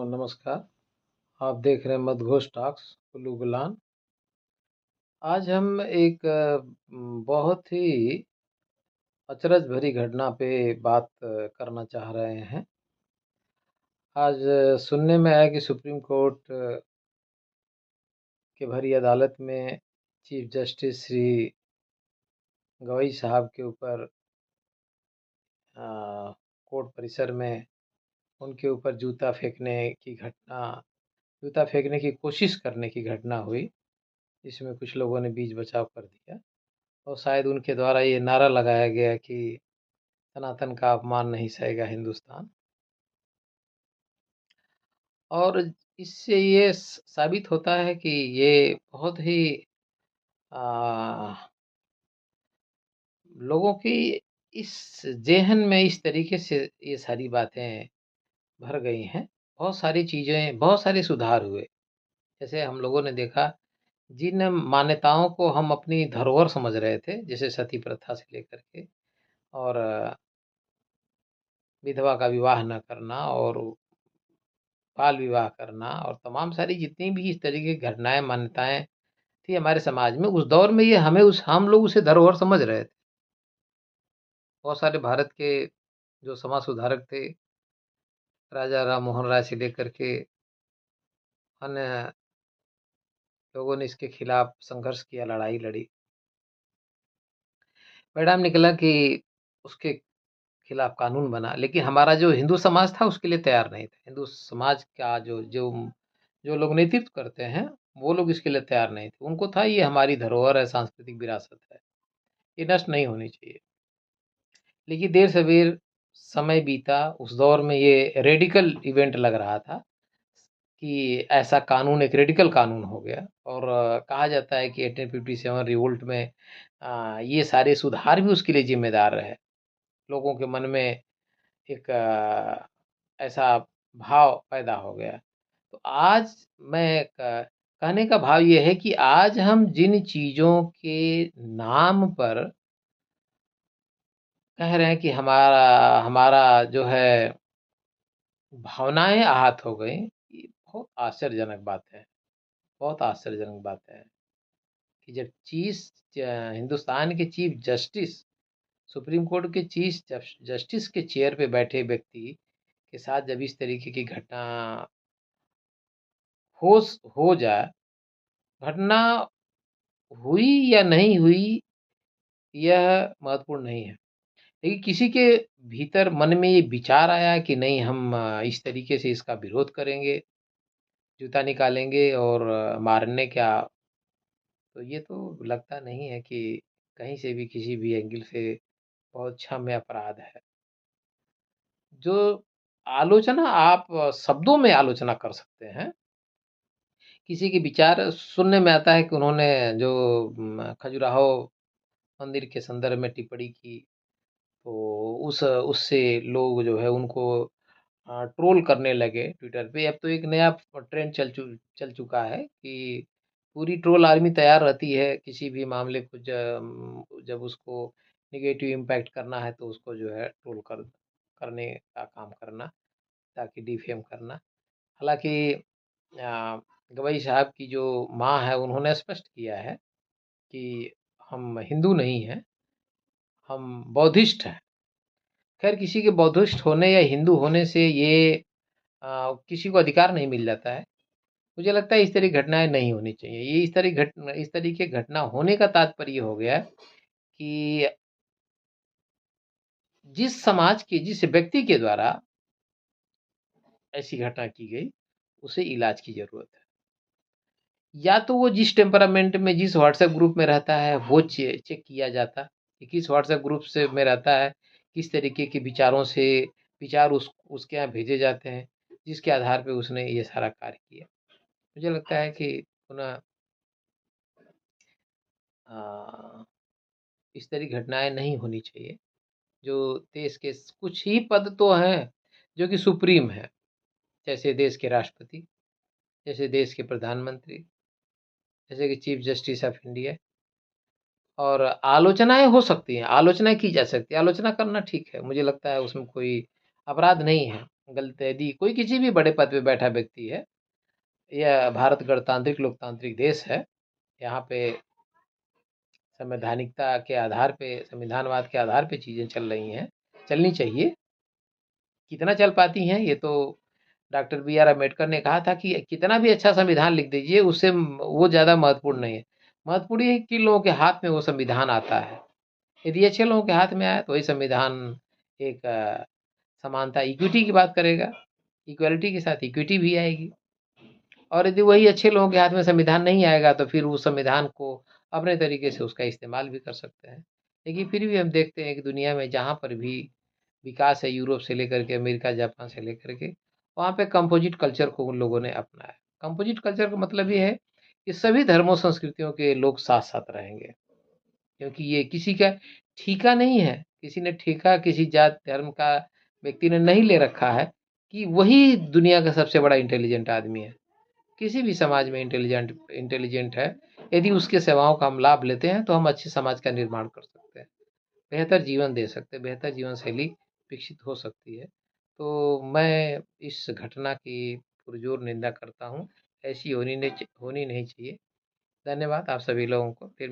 नमस्कार। आप देख रहे हैं मदघोष टॉक्स कुल्लू गुलान। आज हम एक बहुत ही अचरज भरी घटना पे बात करना चाह रहे हैं। आज सुनने में आया कि सुप्रीम कोर्ट के भरी अदालत में चीफ जस्टिस श्री गवई साहब के ऊपर कोर्ट परिसर में उनके ऊपर जूता फेंकने की कोशिश करने की घटना हुई। इसमें कुछ लोगों ने बीच बचाव कर दिया और शायद उनके द्वारा ये नारा लगाया गया कि सनातन का अपमान नहीं सहेगा हिंदुस्तान। और इससे ये साबित होता है कि ये बहुत ही आ, लोगों की इस जेहन में इस तरीके से ये सारी बातें भर गई हैं। बहुत सारी चीज़ें, बहुत सारे सुधार हुए। जैसे हम लोगों ने देखा, जिन मान्यताओं को हम अपनी धरोहर समझ रहे थे, जैसे सती प्रथा से लेकर के और विधवा का विवाह न करना और बाल विवाह करना और तमाम सारी जितनी भी इस तरीके की घटनाएं, मान्यताएं थी हमारे समाज में उस दौर में, ये हम लोग उसे धरोहर समझ रहे थे। बहुत सारे भारत के जो समाज सुधारक थे, राजा राम मोहन राय से लेकर के अन्य लोगों ने इसके खिलाफ संघर्ष किया, लड़ाई लड़ी। परिणाम निकला कि उसके खिलाफ कानून बना, लेकिन हमारा जो हिंदू समाज था उसके लिए तैयार नहीं था। हिंदू समाज का जो जो जो लोग नेतृत्व करते हैं, वो लोग इसके लिए तैयार नहीं थे। उनको था ये हमारी धरोहर है, सांस्कृतिक विरासत है, ये नष्ट नहीं होनी चाहिए। लेकिन देर सवेर समय बीता, उस दौर में ये रेडिकल इवेंट लग रहा था कि ऐसा कानून एक रेडिकल कानून हो गया। और कहा जाता है कि 1857 रिवोल्ट में ये सारे सुधार भी उसके लिए जिम्मेदार रहे। लोगों के मन में एक ऐसा भाव पैदा हो गया। तो आज मैं कहने का भाव ये है कि आज हम जिन चीज़ों के नाम पर कह रहे हैं कि हमारा हमारा जो है भावनाएं आहत हो गई, ये बहुत आश्चर्यजनक बात है। बहुत आश्चर्यजनक बात है कि जब हिंदुस्तान के चीफ जस्टिस, सुप्रीम कोर्ट के चीफ जस्टिस के चेयर पे बैठे व्यक्ति के साथ जब इस तरीके की घटना हो जाए। घटना हुई या नहीं हुई यह महत्वपूर्ण नहीं है, लेकिन किसी के भीतर मन में ये विचार आया कि नहीं, हम इस तरीके से इसका विरोध करेंगे, जूता निकालेंगे और मारने क्या। तो ये तो लगता नहीं है कि कहीं से भी किसी भी एंगल से बहुत क्षम्य अपराध है। जो आलोचना आप शब्दों में आलोचना कर सकते हैं, किसी के विचार सुनने में आता है कि उन्होंने जो खजुराहो मंदिर के संदर्भ में टिप्पणी की, तो उस उससे लोग जो है उनको ट्रोल करने लगे ट्विटर पे। अब तो एक नया ट्रेंड चल चुका है कि पूरी ट्रोल आर्मी तैयार रहती है किसी भी मामले को जब उसको नेगेटिव इम्पैक्ट करना है तो उसको जो है ट्रोल करने का काम करना, ताकि डिफेम करना। हालांकि गवई साहब की जो माँ है उन्होंने स्पष्ट किया है कि हम हिंदू नहीं हैं, हम बौद्धिस्ट हैं। खैर, किसी के बौद्धिस्ट होने या हिंदू होने से ये किसी को अधिकार नहीं मिल जाता है। मुझे लगता है इस तरह की घटनाएं नहीं होनी चाहिए। ये इस तरह की घटना होने का तात्पर्य हो गया कि जिस व्यक्ति के द्वारा ऐसी घटना की गई, उसे इलाज की जरूरत है। या तो वो जिस टेम्परामेंट में, जिस व्हाट्सएप ग्रुप में रहता है, वो चेक किया जाता कि किस व्हाट्सएप ग्रुप से में रहता है, किस तरीके के विचार उसके यहाँ भेजे जाते हैं, जिसके आधार पे उसने ये सारा कार्य किया। मुझे लगता है कि पुनः इस तरह की घटनाएं नहीं होनी चाहिए। जो देश के कुछ ही पद तो हैं जो कि सुप्रीम है, जैसे देश के राष्ट्रपति, जैसे देश के प्रधानमंत्री, जैसे कि चीफ जस्टिस ऑफ इंडिया। और आलोचनाएं हो सकती हैं, आलोचना की जा सकती है, आलोचना करना ठीक है, मुझे लगता है उसमें कोई अपराध नहीं है। गलत यदि कोई किसी भी बड़े पद पे बैठा व्यक्ति है, यह भारत गणतांत्रिक लोकतांत्रिक देश है। यहाँ पे संवैधानिकता के आधार पे, संविधानवाद के आधार पे चीज़ें चल रही हैं, चलनी चाहिए। कितना चल पाती हैं ये तो डॉक्टर बी आर अम्बेडकर ने कहा था कि कितना भी अच्छा संविधान लिख दीजिए, उससे वो ज़्यादा महत्वपूर्ण नहीं है। महत्वपूर्ण ये है कि लोगों के हाथ में वो संविधान आता है। यदि अच्छे लोगों के हाथ में आया तो वही संविधान एक समानता, इक्विटी की बात करेगा। इक्वलिटी के साथ इक्विटी भी आएगी। और यदि वही अच्छे लोगों के हाथ में संविधान नहीं आएगा तो फिर उस संविधान को अपने तरीके से उसका इस्तेमाल भी कर सकते हैं। लेकिन फिर भी हम देखते हैं कि दुनिया में जहाँ पर भी विकास है, यूरोप से लेकर के अमेरिका, जापान से लेकर के, वहाँ पे कंपोजिट कल्चर को उन लोगों ने अपनाया। कंपोजिट कल्चर का मतलब ये है कि सभी धर्मों संस्कृतियों के लोग साथ साथ रहेंगे, क्योंकि ये किसी का ठेका नहीं है। किसी ने ठेका किसी जात धर्म का व्यक्ति ने नहीं ले रखा है कि वही दुनिया का सबसे बड़ा इंटेलिजेंट आदमी है। किसी भी समाज में इंटेलिजेंट इंटेलिजेंट है, यदि उसके सेवाओं का हम लाभ लेते हैं तो हम अच्छे समाज का निर्माण कर सकते हैं, बेहतर जीवन दे सकते हैं, बेहतर जीवन शैली विकसित हो सकती है। तो मैं इस घटना की पुरजोर निंदा करता हूँ। ऐसी होनी नहीं चाहिए। धन्यवाद आप सभी लोगों को। फिर